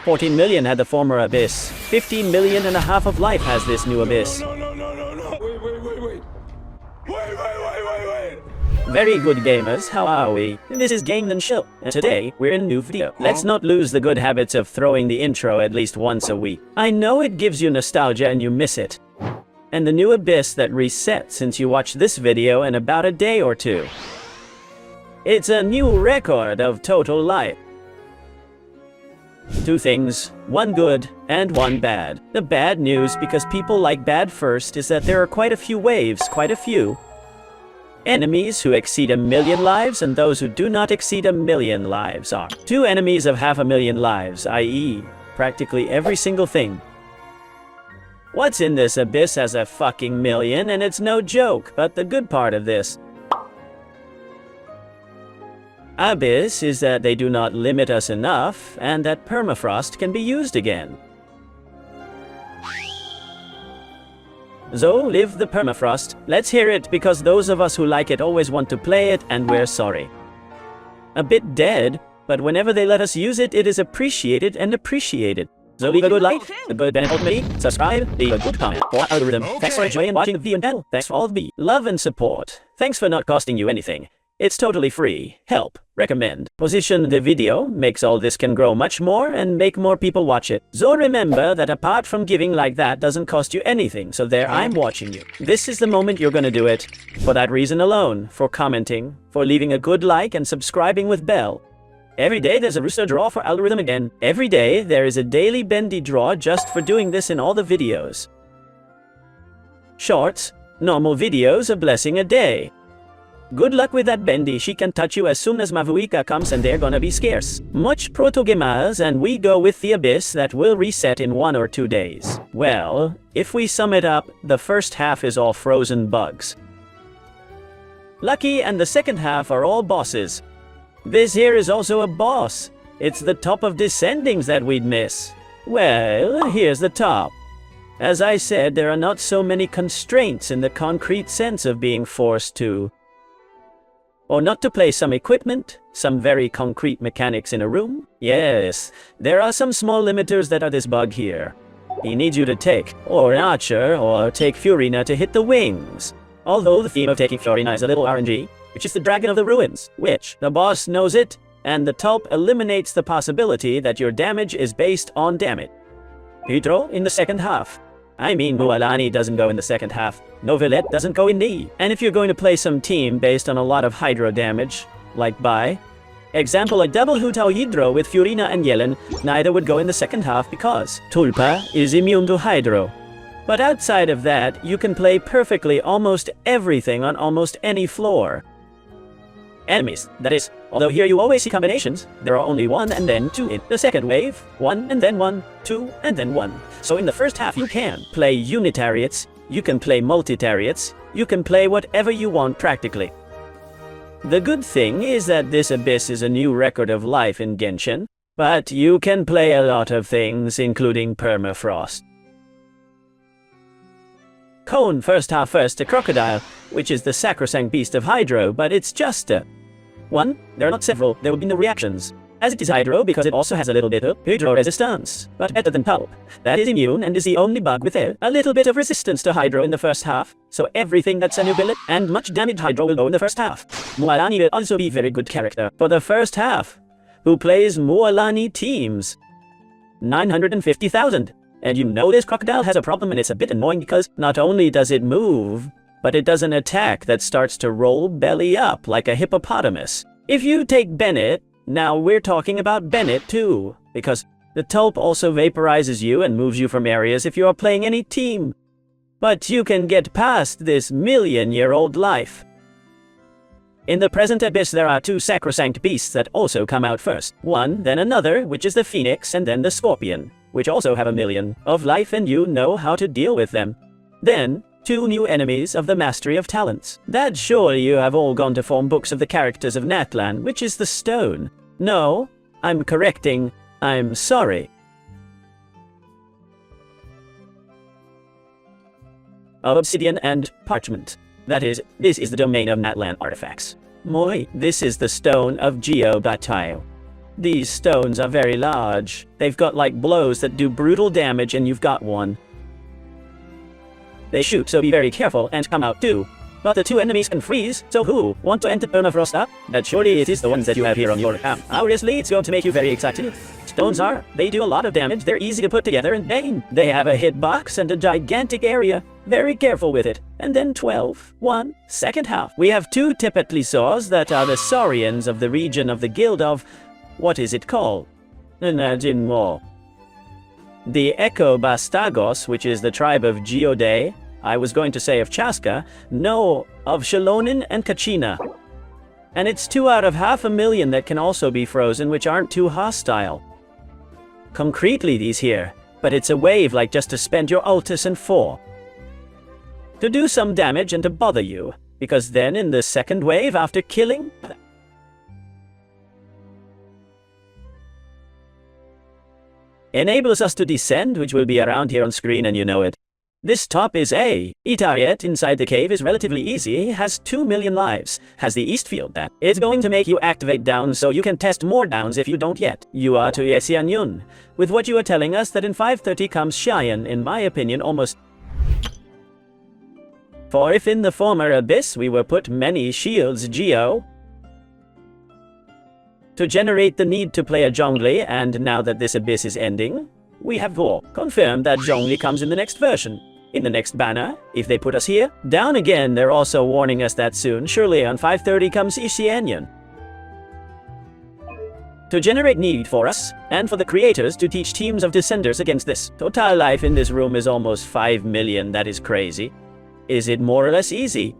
14 million had the former abyss. 15 million and a half of life has this new abyss. No. Wait. Very good gamers, how are we? This is gamesandchill, and today we're in a new video. Let's not lose the good habits of throwing the intro at least once a week. I know it gives you nostalgia and you miss it. And the new abyss that resets since you watched this video in about a day or two. It's a new record of total life. Two things, one good and one bad. The bad news, because people like bad first, is that there are quite a few waves, enemies who exceed 1 million lives, and those who do not exceed 1 million lives are. 2 enemies of 500,000 lives, i.e. practically every single thing. What's in this abyss has a fucking million, and it's no joke, but the good part of this abyss is that they do not limit us enough, and that permafrost can be used again. So, live the permafrost. Let's hear it, because those of us who like it always want to play it, and we're sorry. A bit dead, but whenever they let us use it, it is appreciated and appreciated. So leave a good like, a good ultimately, subscribe, leave a good comment for algorithm. Thanks for enjoying watching the video and channel. Thanks for all of the love and support. Thanks for not costing you anything. It's totally free. Help. Recommend. Position the video makes all this can grow much more and make more people watch it. So remember that apart from giving like that doesn't cost you anything, so there I'm watching you. This is the moment you're gonna do it. For that reason alone, for commenting, for leaving a good like and subscribing with bell. Every day there's a rooster draw for algorithm again. Every day there is a daily bendy draw just for doing this in all the videos. Shorts, normal videos, a blessing a day. Good luck with that bendy, she can touch you as soon as Mavuika comes and they're gonna be scarce. Much proto-gamers, and we go with the abyss that will reset in 1 or 2 days. Well, if we sum it up, the first half is all frozen bugs. Lucky, and the second half are all bosses. This here is also a boss. It's the top of descendings that we'd miss. Well, here's the top. As I said, there are not so many constraints in the concrete sense of being forced to or not to play some equipment, some very concrete mechanics in a room. Yes, there are some small limiters that are this bug here. He needs you to take, or an archer, or take Furina to hit the wings. Although the theme of taking Furina is a little RNG, which is the Dragon of the Ruins, which, the boss knows it, and the tulp eliminates the possibility that your damage is based on damage. Hydro in the second half. I mean, Mualani doesn't go in the second half. Novelet doesn't go in the. And if you're going to play some team based on a lot of hydro damage, like by example a double Hutao Hydro with Furina and Yellen, neither would go in the second half because Tulpa is immune to hydro. But outside of that, you can play perfectly almost everything on almost any floor. Enemies, that is, although here you always see combinations, there are only 1 and then 2 in the second wave, 1 and then 1, 2 and then 1. So in the first half you can play unitariates, you can play multitariates, you can play whatever you want practically. The good thing is that this abyss is a new record of life in Genshin, but you can play a lot of things, including permafrost. Cone first half first, a crocodile, which is the sacrosanct beast of hydro, but it's just a 1. There are not several, there will be no reactions. As it is hydro because it also has a little bit of hydro resistance, but better than pulp. That is immune and is the only bug with a little bit of resistance to hydro in the first half, so everything that's a new billet and much damaged hydro will go in the first half. Mualani will also be very good character for the first half. Who plays Mualani teams? 950,000. And you know this crocodile has a problem, and it's a bit annoying because not only does it move, but it does an attack that starts to roll belly up like a hippopotamus. If you take Bennett, now we're talking about Bennett too, because the tulp also vaporizes you and moves you from areas if you are playing any team. But you can get past this million-year-old life. In the present abyss there are 2 sacrosanct beasts that also come out first. One, then another, which is the phoenix, and then the scorpion, which also have 1 million of life, and you know how to deal with them. Then, 2 new enemies of the Mastery of Talents. That surely you have all gone to form books of the characters of NATLAN, which is the stone. No, I'm correcting. I'm sorry. Of obsidian and parchment. That is, this is the domain of NATLAN artifacts. Moi, this is the stone of Geobatile. These stones are very large. They've got like blows that do brutal damage, and you've got one. They shoot, so be very careful, and come out too. But the two enemies can freeze, so who want to enter permafrost up? But surely it is the ones that you have here on your account. Obviously, it's going to make you very excited. Stones are. They do a lot of damage, they're easy to put together, and dang, they have a hitbox and a gigantic area. Very careful with it. And then 12. 1. Second half. We have two Tepetlisaurs that are the Saurians of the region of the guild of... what is it called? Imagine more. The Echo Bastagos, which is the tribe of Geode, I was going to say of Chaska, no, of Shalonin and Kachina. And it's 2 out of 500,000 that can also be frozen, which aren't too hostile. Concretely these here, but it's a wave like just to spend your ultis and 4. To do some damage and to bother you, because then in the second wave after killing... enables us to descend, which will be around here on screen and you know it. This top is A. Itariet inside the cave is relatively easy, has 2 million lives, has the east field that it's going to make you activate downs so you can test more downs if you don't yet. You are to Yesianyun, with what you are telling us that in 530 comes Cheyenne, in my opinion almost... For if in the former abyss we were put many shields Geo, to generate the need to play a Zhongli, and now that this abyss is ending, we have confirmed that Zhongli comes in the next version. In the next banner, if they put us here, down again they're also warning us that soon, surely on 530 comes Xianyan. To generate need for us, and for the creators to teach teams of descenders against this. Total life in this room is almost 5 million, that is crazy. Is it more or less easy?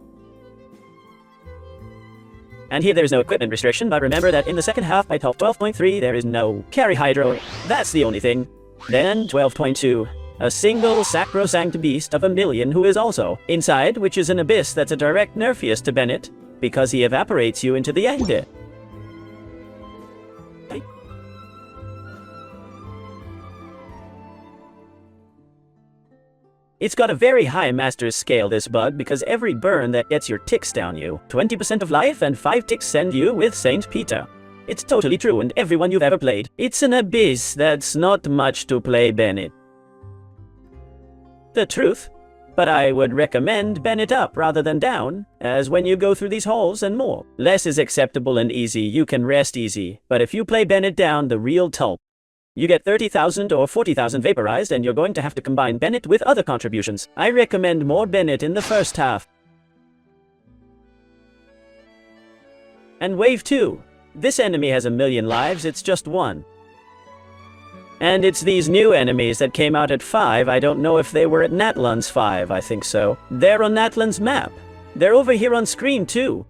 And here there's no equipment restriction, but remember that in the second half by top 12.3 there is no carry hydro. That's the only thing. Then 12.2, a single sacrosanct beast of 1 million who is also inside, which is an abyss that's a direct nerfiest to Bennett, because he evaporates you into the end. It's got a very high master's scale, this bug, because every burn that gets your ticks down you, 20% of life and 5 ticks send you with Saint Peter. It's totally true, and everyone you've ever played. It's an abyss that's not much to play Bennett. The truth. But I would recommend Bennett up rather than down, as when you go through these halls and more, less is acceptable and easy, you can rest easy. But if you play Bennett down, the real tulp, you get 30,000 or 40,000 vaporized, and you're going to have to combine Bennett with other contributions. I recommend more Bennett in the first half. And wave 2. This enemy has 1 million lives, it's just 1. And it's these new enemies that came out at 5, I don't know if they were at NATLAN's 5, I think so. They're on NATLAN's map. They're over here on screen too.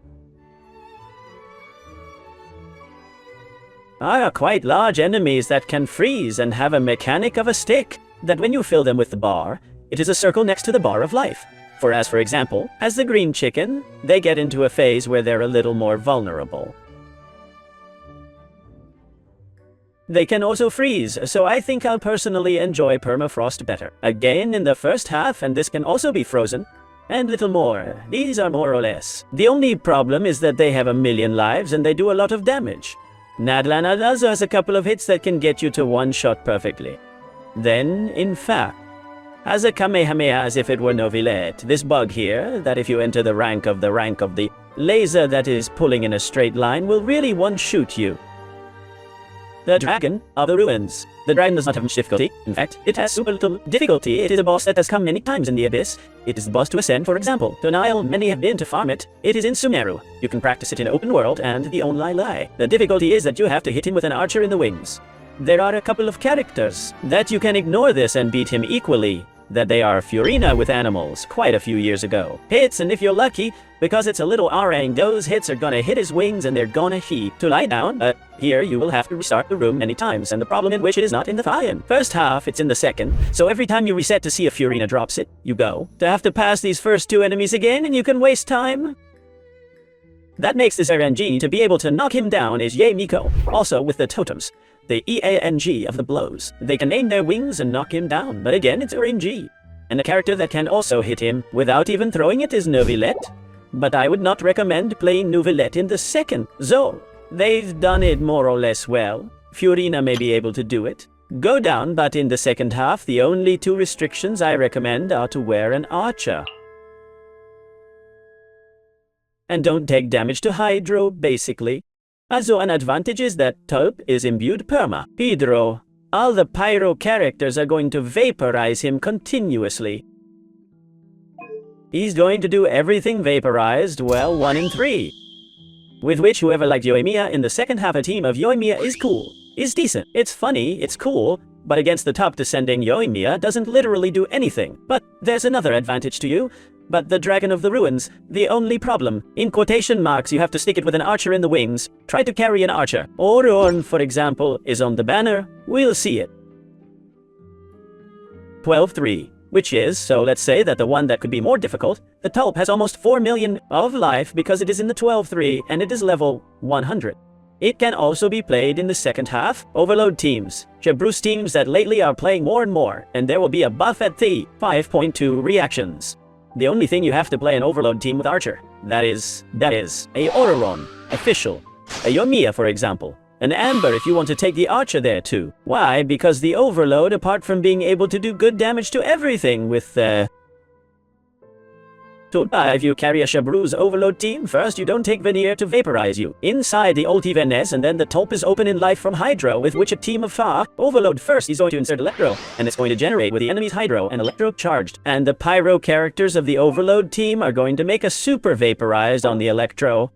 Are quite large enemies that can freeze and have a mechanic of a stick, that when you fill them with the bar, it is a circle next to the bar of life. For example, as the green chicken, they get into a phase where they're a little more vulnerable. They can also freeze, so I think I'll personally enjoy permafrost better. Again in the first half, and this can also be frozen. And little more. These are more or less. The only problem is that they have 1 million lives and they do a lot of damage. NATLAN also has a couple of hits that can get you to one-shot perfectly. Then, in fact, has a Kamehameha as if it were Novilette. This bug here, that if you enter the rank of the laser that is pulling in a straight line, will really one-shoot you. The Dragon of the Ruins. The dragon does not have much difficulty. In fact, it has super little difficulty. It is a boss that has come many times in the Abyss. It is the boss to ascend, for example. To Nile, many have been to farm it. It is in Sumeru. You can practice it in open world, and the only lie. The difficulty is that you have to hit him with an archer in the wings. There are a couple of characters that you can ignore this and beat him equally. That they are Furina with animals quite a few years ago. Hits, and if you're lucky, because it's a little orang, those hits are gonna hit his wings and they're gonna heat to lie down, but here you will have to restart the room many times, and the problem in which it is not in the Fayan. First half, it's in the second, so every time you reset to see if Furina drops it, you go to have to pass these first 2 enemies again, and you can waste time. That makes this RNG to be able to knock him down is Ye Miko, also with the totems. The EANG of the blows. They can aim their wings and knock him down, but again it's RNG. And a character that can also hit him without even throwing it is Novilette. But I would not recommend playing Novilette in the second zone. They've done it more or less well. Fiorina may be able to do it. Go down, but in the second half, the only two restrictions I recommend are to wear an archer. And don't take damage to Hydro, basically. Also, an advantage is that Tulp is imbued perma. Hydro. All the pyro characters are going to vaporize him continuously. He's going to do everything vaporized, well, 1 in 3. With which whoever liked Yoimiya in the second half, a team of Yoimiya is cool. Is decent. It's funny, it's cool, but against the top descending Yoimiya doesn't literally do anything. But there's another advantage to you. But the Dragon of the Ruins, the only problem. In quotation marks, you have to stick it with an archer in the wings. Try to carry an archer. Ororn, for example, is on the banner. We'll see it. 12-3. Which is, so let's say that the one that could be more difficult, the Tulp has almost 4 million of life because it is in the 12-3 and it is level 100. It can also be played in the second half. Overload teams. Jabrus teams that lately are playing more and more, and there will be a buff at the 5.2 reactions. The only thing you have to play an Overload team with Archer. That is a Ororon, official. A Yoimiya, for example. An Amber if you want to take the Archer there too. Why? Because the Overload, apart from being able to do good damage to everything with if you carry a Shabru's Overload team, first you don't take Veneer to vaporize you. Inside the ulti Venes, and then the Tulp is open in life from Hydro, with which a team of Fa Overload first he's going to insert Electro, and it's going to generate with the enemy's Hydro and Electro charged. And the Pyro characters of the Overload team are going to make a super vaporized on the Electro.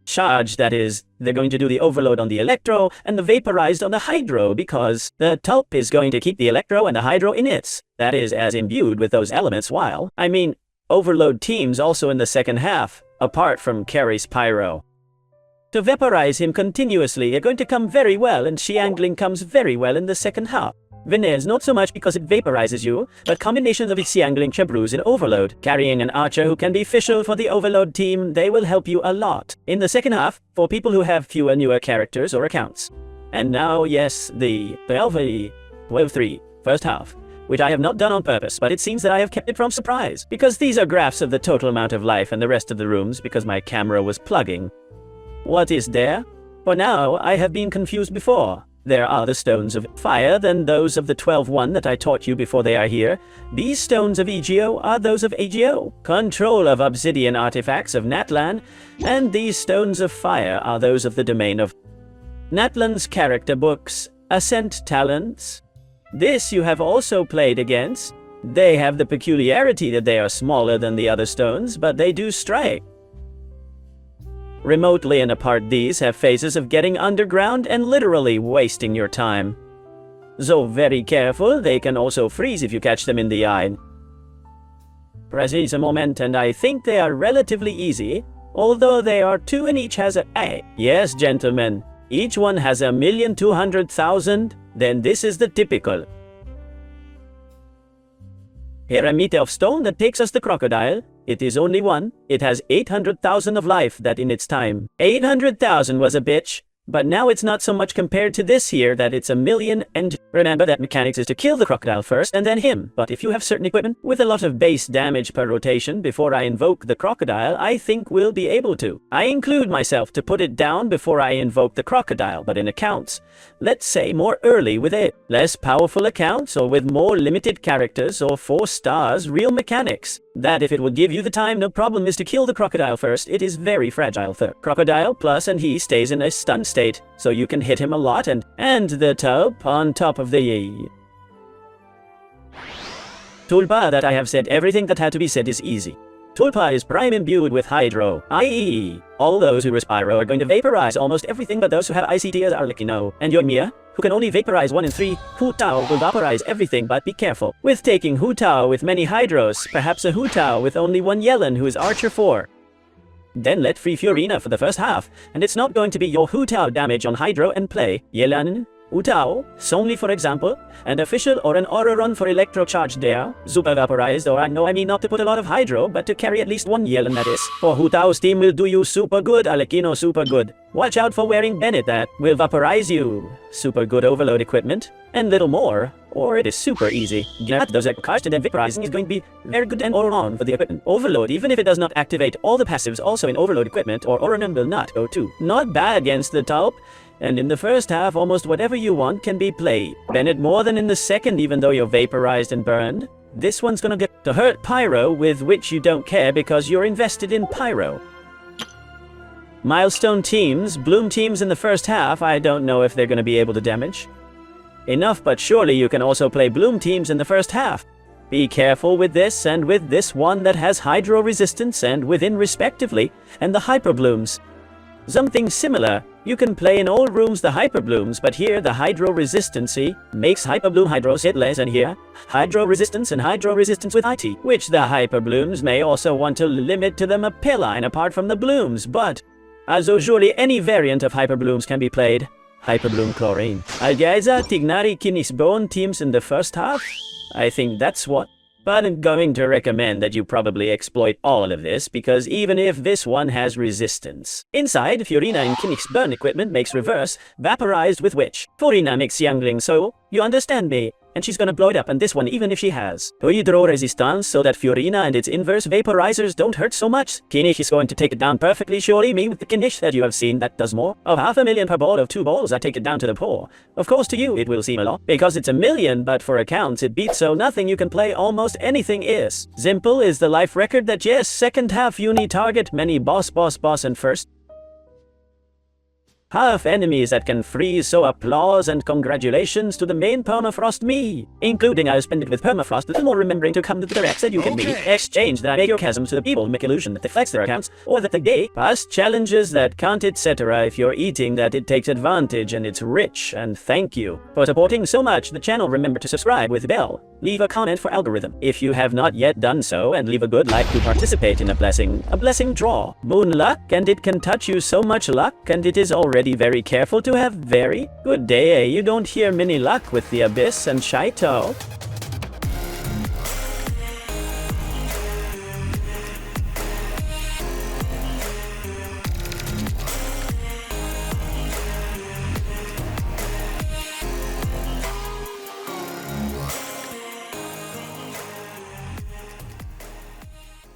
Charge, that is, they're going to do the Overload on the Electro and the vaporized on the Hydro because the Tulp is going to keep the Electro and the Hydro in its, that is, as imbued with those elements while, Overload teams also in the second half, apart from Carry's Pyro. To vaporize him continuously are going to come very well, and Xiangling comes very well in the second half. Venez not so much because it vaporizes you, but combinations of Xiangling Chabrus in Overload. Carrying an Archer who can be official for the Overload team, they will help you a lot. In the second half, for people who have fewer newer characters or accounts. And now, yes, the 12-3 first half, which I have not done on purpose, but it seems that I have kept it from surprise, because these are graphs of the total amount of life and the rest of the rooms because my camera was plugging. What is there? For now, I have been confused before. There are the stones of fire, then those of the 12-1 that I taught you before they are here. These stones of EGO are those of AGO, control of obsidian artifacts of NATLAN, and these stones of fire are those of the domain of NATLAN's character books, Ascent talents. This you have also played against. They have the peculiarity that they are smaller than the other stones, but they do strike. Remotely and apart, these have phases of getting underground and literally wasting your time. So very careful, they can also freeze if you catch them in the eye. Precise a moment, and I think they are relatively easy, although they are 2 and each has a yes, gentlemen, each one has 1,200,000, then this is the typical. Here a meter of stone that takes us the crocodile. It is only one. It has 800,000 of life that in its time. 800,000 was a bitch. But now it's not so much compared to this here that it's 1,000,000, and remember that mechanics is to kill the crocodile first and then him. But if you have certain equipment with a lot of base damage per rotation before I invoke the crocodile, I think we'll be able to. I include myself to put it down before I invoke the crocodile, but in accounts, let's say more early with it. Less powerful accounts or with more limited characters or 4 stars, real mechanics. That if it will give you the time, no problem, is to kill the crocodile first. It is very fragile. Crocodile plus, and he stays in a stun state, so you can hit him a lot, and the Tulp on top of the Tulpa that I have said everything that had to be said is easy. Tulpa is prime imbued with Hydro, i.e. all those who Respiro are going to vaporize almost everything, but those who have ICT are lucky no. And Yoimiya, who can only vaporize 1 in 3, Hu Tao will vaporize everything, but be careful with taking Hu Tao with many Hydros, perhaps a Hu Tao with only 1 Yellen who is Archer 4. Then let free Fiorina for the first half, and it's not going to be your Hu Tao damage on Hydro and play Yellen, Utao, Sonly for example, and official or an aura run for electrocharged air, super vaporized, or I mean not to put a lot of hydro, but to carry at least one yell, and that is. For Utao's team will do you super good, Alekino super good. Watch out for wearing Bennett, that will vaporize you. Super good overload equipment, and little more, or it is super easy. Get those equipment and vaporizing is going to be very good and all around for the equipment. Overload, even if it does not activate all the passives also in overload equipment, or Oranon will not go too. Not bad against the Tulp. And in the first half, almost whatever you want can be played. Bennett more than in the second, even though you're vaporized and burned. This one's gonna get to hurt Pyro, with which you don't care because you're invested in Pyro. Milestone teams, Bloom teams in the first half, I don't know if they're gonna be able to damage. Enough, but surely you can also play Bloom teams in the first half. Be careful with this and with this one that has Hydro resistance and within respectively, and the Hyper Blooms. Something similar. You can play in all rooms the Hyper Blooms, but here the Hydro Resistancy makes Hyper Bloom Hydros hit less, and here Hydro Resistance and Hydro Resistance with IT, which the Hyper Blooms may also want to limit to them a pilline apart from the Blooms, but as usually any variant of Hyper Blooms can be played. Hyper Bloom Chlorine. Algaiza, Tignari, Kinis Bone teams in the first half? I think that's what. But I'm going to recommend that you probably exploit all of this, because even if this one has resistance. Inside, Fiorina and Kinnick's burn equipment makes reverse, vaporized with which Fiorina makes Youngling, so you understand me. And she's gonna blow it up, and this one even if she has Hydro Resistance, so that Fiorina and its inverse vaporizers don't hurt so much. Kinnick is going to take it down perfectly, surely. Me with the Kinnick that you have seen that does more of 500,000 per ball of 2 balls, I take it down to the poor. Of course to you it will seem a lot, because it's 1,000,000, but for accounts it beats so nothing you can play almost anything is. Simple is the life record that yes, second half uni target many boss and first half enemies that can freeze, so applause and congratulations to the main permafrost me, including I'll spend it with permafrost, little more remembering to come to the directs that you can meet, exchange that make your chasms to the people, make illusion that deflects their accounts, or that the gay past challenges that can't etc. If you're eating that it takes advantage and it's rich, and thank you for supporting so much the channel. Remember to subscribe with bell, leave a comment for algorithm if you have not yet done so, and leave a good like to participate in a blessing draw. Moon luck, and it can touch you so much luck, and it is already very careful to have very good day. You don't hear many luck with the abyss and Shito.